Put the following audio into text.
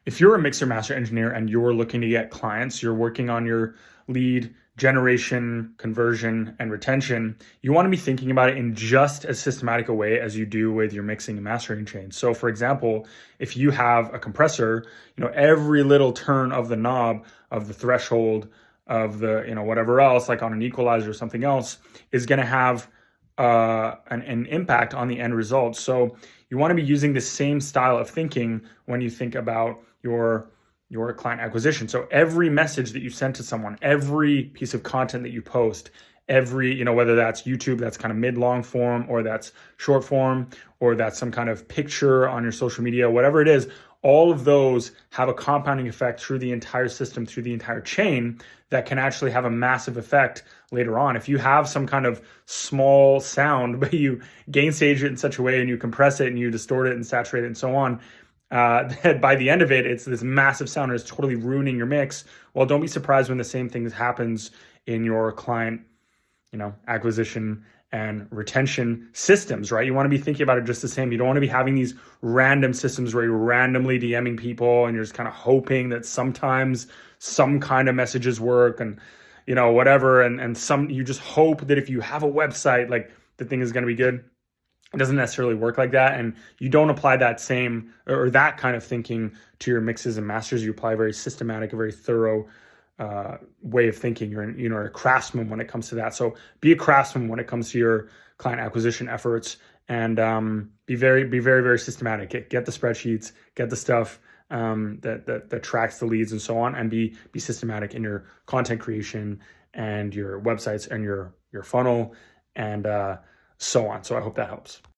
If you're a mixer master engineer and you're looking to get clients, you're working on your lead generation, conversion, and retention, you want to be thinking about it in just as systematic a way as you do with your mixing and mastering chains. So for example, if you have a compressor, every little turn of the knob, of the threshold, of the, whatever else, like on an equalizer or something else, is going to have an impact on the end result. So you want to be using the same style of thinking when you think about your client acquisition. So every message that you send to someone, every piece of content that you post, every, whether that's YouTube, that's kind of mid-long form, or that's short form, or that's some kind of picture on your social media, whatever it is, all of those have a compounding effect through the entire system, through the entire chain, that can actually have a massive effect later on. If you have some kind of small sound, but you gainstage it in such a way and you compress it and you distort it and saturate it and so on, that by the end of it, it's this massive sound and it's totally ruining your mix. Well, don't be surprised when the same thing happens in your client, acquisition and retention systems, right? You want to be thinking about it just the same. You don't want to be having these random systems where you're randomly DMing people and you're just kind of hoping that sometimes some kind of messages work and, whatever. And some, you just hope that if you have a website, like the thing is going to be good. It doesn't necessarily work like that. And you don't apply that same or that kind of thinking to your mixes and masters. You apply a very systematic, a very thorough way of thinking. You're a craftsman when it comes to that. So be a craftsman when it comes to your client acquisition efforts, and be very, very systematic. Get the spreadsheets, get the stuff that tracks the leads and so on, and be systematic in your content creation and your websites and your funnel and so on. So I hope that helps.